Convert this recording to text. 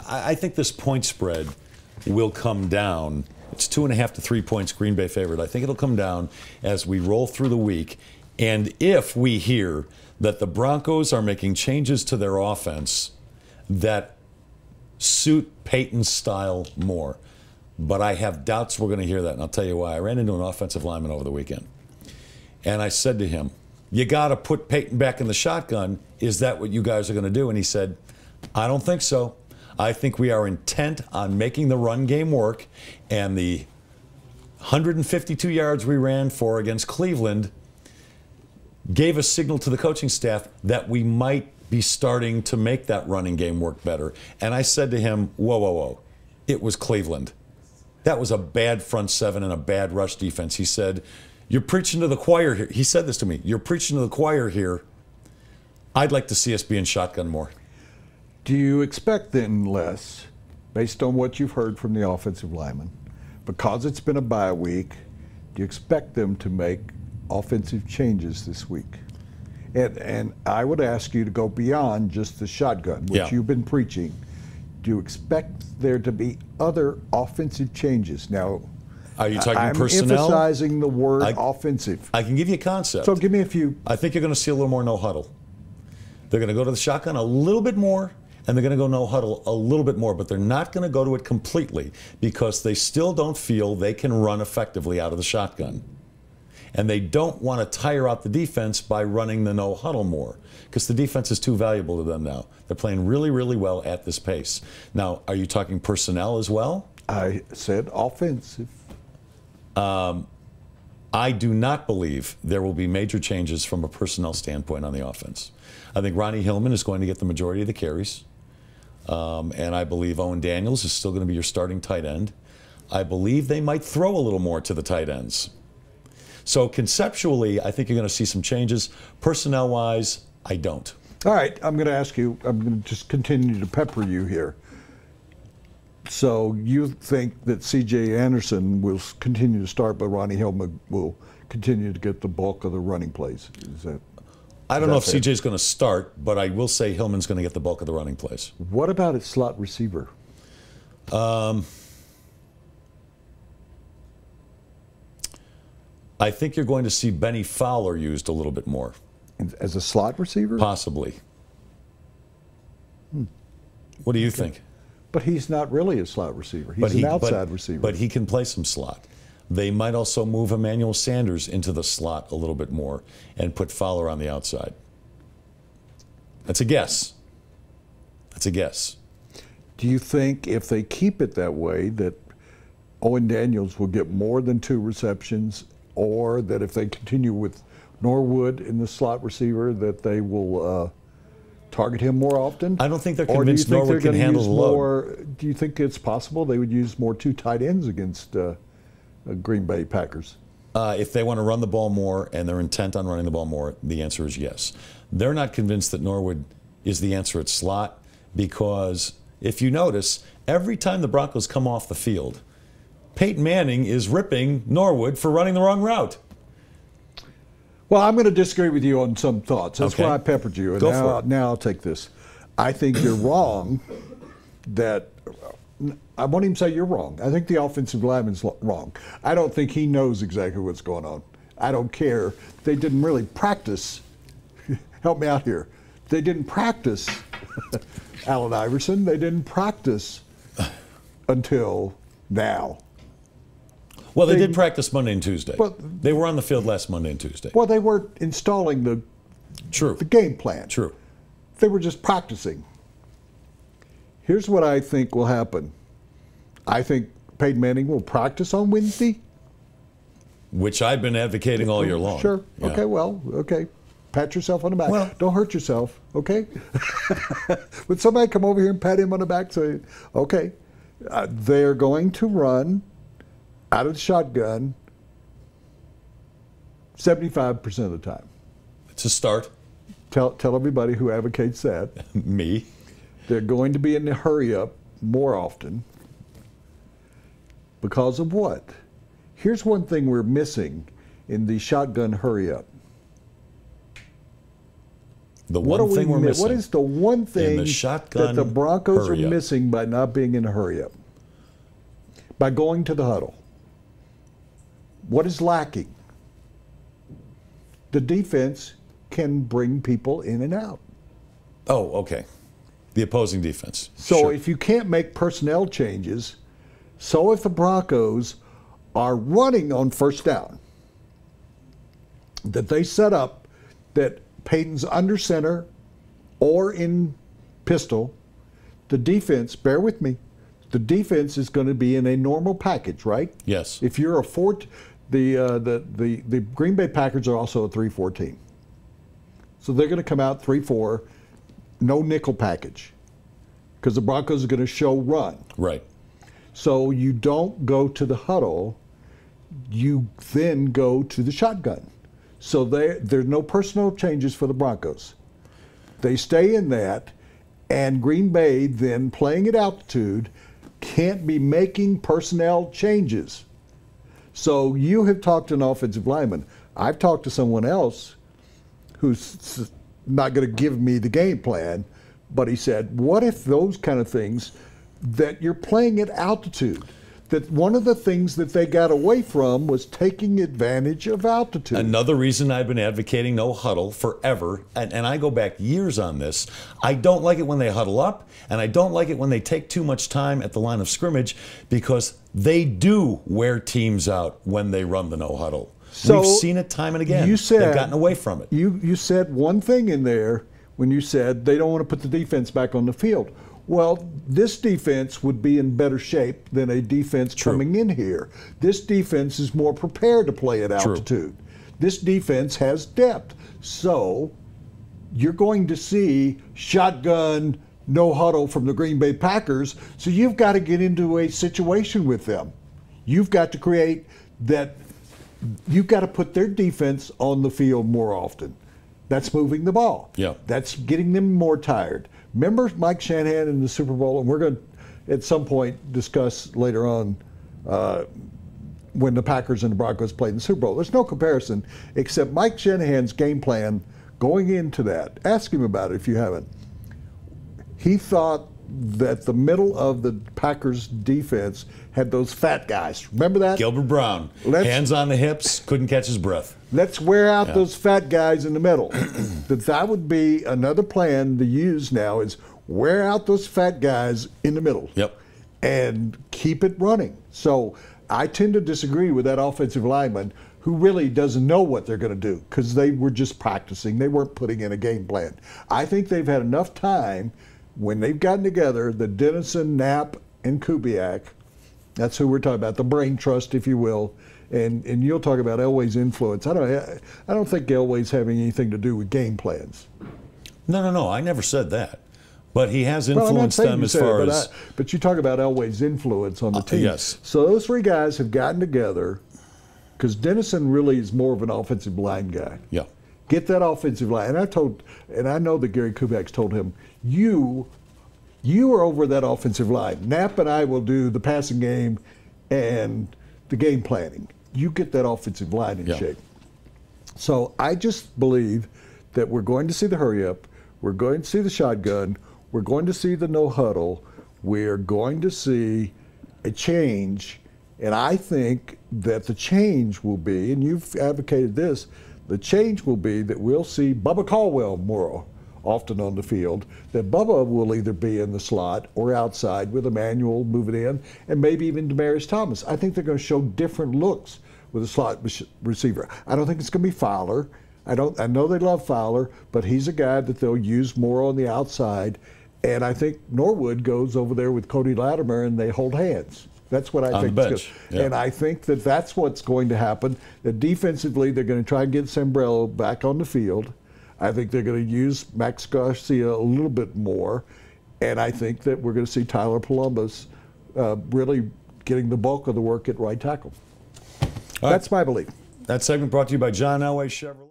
I think this point spread will come down. It's 2.5 to 3 points Green Bay favored. I think it'll come down as we roll through the week. And if we hear that the Broncos are making changes to their offense that suit Peyton's style more. But I have doubts we're going to hear that, and I'll tell you why. I ran into an offensive lineman over the weekend, and I said to him, you got to put Peyton back in the shotgun. Is that what you guys are going to do? And he said, I don't think so. I think we are intent on making the run game work, and the 152 yards we ran for against Cleveland gave a signal to the coaching staff that we might be starting to make that running game work better. And I said to him, whoa, whoa, whoa. It was Cleveland. That was a bad front seven and a bad rush defense. He said, you're preaching to the choir here. He said this to me. You're preaching to the choir here. I'd like to see us be in shotgun more. Do you expect then, Les, based on what you've heard from the offensive linemen, because it's been a bye week, do you expect them to make offensive changes this week? And I would ask you to go beyond just the shotgun, which you've been preaching. Do you expect there to be other offensive changes? Now, are you talking I'm personnel? Emphasizing the word offensive. I can give you a concept. So give me a few. I think you're going to see a little more no huddle. They're going to go to the shotgun a little bit more, and they're going to go no huddle a little bit more, but they're not going to go to it completely because they still don't feel they can run effectively out of the shotgun. And they don't want to tire out the defense by running the no huddle more because the defense is too valuable to them now. They're playing really, really well at this pace. Now, are you talking personnel as well? I said offensive. I do not believe there will be major changes from a personnel standpoint on the offense. I think Ronnie Hillman is going to get the majority of the carries. And I believe Owen Daniels is still going to be your starting tight end. I believe they might throw a little more to the tight ends. So conceptually, I think you're going to see some changes. Personnel-wise, I don't. All right, I'm going to ask you, I'm going to just continue to pepper you here. So you think that C.J. Anderson will continue to start, but Ronnie Hillman will continue to get the bulk of the running plays? Is that? I don't know if C.J. is going to start, but I will say Hillman's going to get the bulk of the running plays. What about its slot receiver? I think you're going to see Benny Fowler used a little bit more. As a slot receiver? Possibly. What do you think? But he's not really a slot receiver. He's an outside receiver. But he can play some slot. They might also move Emmanuel Sanders into the slot a little bit more and put Fowler on the outside. That's a guess. That's a guess. Do you think if they keep it that way that Owen Daniels will get more than 2 receptions, or that if they continue with Norwood in the slot receiver that they will target him more often? I don't think they're convinced Norwood can handle the load. Do you think it's possible they would use more 2 tight ends against Green Bay Packers? If they want to run the ball more and they're intent on running the ball more, the answer is yes. They're not convinced that Norwood is the answer at slot because if you notice, every time the Broncos come off the field, Peyton Manning is ripping Norwood for running the wrong route. Well, I'm going to disagree with you on some thoughts. That's why I peppered you. And Go for it. Now I'll take this. I think you're wrong that I won't even say you're wrong. I think the offensive lineman's wrong. I don't think he knows exactly what's going on. I don't care. They didn't really practice. Help me out here. They didn't practice Allen Iverson. They didn't practice until now. Well, they did practice Monday and Tuesday. But they were on the field last Monday and Tuesday. Well, they weren't installing the game plan. True. They were just practicing. Here's what I think will happen. I think Peyton Manning will practice on Wednesday. Which I've been advocating all year long. Sure. Yeah. Okay, well, okay. Pat yourself on the back. Well, don't hurt yourself, okay? Would somebody come over here and pat him on the back and say, okay, they're going to run out of the shotgun 75% of the time. It's a start. Tell everybody who advocates that. Me. They're going to be in the hurry up more often. Because of what? Here's one thing we're missing in the shotgun hurry up. The one thing we're missing. What is the one thing that the Broncos are missing by not being in a hurry-up? By going to the huddle? What is lacking? The defense can bring people in and out. Oh, okay. The opposing defense. So sure. If you can't make personnel changes, so if the Broncos are running on first down, that they set up that Peyton's under center or in pistol, the defense, bear with me, the defense is going to be in a normal package, right? Yes. If you're the Green Bay Packers are also a 3-4 team. So they're going to come out 3-4, no nickel package, because the Broncos are going to show run. Right. So you don't go to the huddle, you then go to the shotgun. So there's no personnel changes for the Broncos. They stay in that, and Green Bay then playing at altitude can't be making personnel changes. So you have talked to an offensive lineman. I've talked to someone else who's not going to give me the game plan, but he said, what if those kind of things that you're playing at altitude? That one of the things that they got away from was taking advantage of altitude. Another reason I've been advocating no huddle forever, and I go back years on this, I don't like it when they huddle up, and I don't like it when they take too much time at the line of scrimmage, because they do wear teams out when they run the no huddle. So we've seen it time and again. They've gotten away from it. You said one thing in there when you said they don't want to put the defense back on the field. Well, this defense would be in better shape than a defense coming in here. This defense is more prepared to play at altitude. This defense has depth. So you're going to see shotgun, no huddle from the Green Bay Packers. So you've got to get into a situation with them. You've got to create that. You've got to put their defense on the field more often. That's moving the ball. Yeah. That's getting them more tired. Remember Mike Shanahan in the Super Bowl, and we're going to, at some point, discuss later on when the Packers and the Broncos played in the Super Bowl. There's no comparison except Mike Shanahan's game plan going into that. Ask him about it if you haven't. He thought that the middle of the Packers defense had those fat guys. Remember that? Gilbert Brown, hands on the hips, couldn't catch his breath. Let's wear out those fat guys in the middle. that would be another plan to use now, is wear out those fat guys in the middle. Yep. And keep it running. So I tend to disagree with that offensive lineman who really doesn't know what they're going to do, because they were just practicing. They weren't putting in a game plan. I think they've had enough time when they've gotten together, the Dennison, Knapp, and Kubiak. That's who we're talking about, the brain trust, if you will. And you'll talk about Elway's influence. I don't think Elway's having anything to do with game plans. No. I never said that. But he has influenced them as far as. But you talk about Elway's influence on the team. Yes. So those three guys have gotten together, because Dennison really is more of an offensive line guy. Yeah. Get that offensive line. And I know that Gary Kubiak's told him, you are over that offensive line. Knapp and I will do the passing game and the game planning. You get that offensive line in shape. So I just believe that we're going to see the hurry up. We're going to see the shotgun. We're going to see the no huddle. We're going to see a change. And I think that the change will be, and you've advocated this, the change will be that we'll see Bubba Caldwell more often on the field, that Bubba will either be in the slot or outside with Emmanuel moving in, and maybe even Demaryius Thomas. I think they're going to show different looks with a slot receiver. I don't think it's going to be Fowler. I know they love Fowler, but he's a guy that they'll use more on the outside. And I think Norwood goes over there with Cody Latimer and they hold hands. That's what I think. And I think that that's what's going to happen. That defensively, they're going to try and get Sambrello back on the field. I think they're going to use Max Garcia a little bit more. And I think that we're going to see Tyler Columbus really getting the bulk of the work at right tackle. That's my belief. That segment brought to you by John Elway Chevrolet.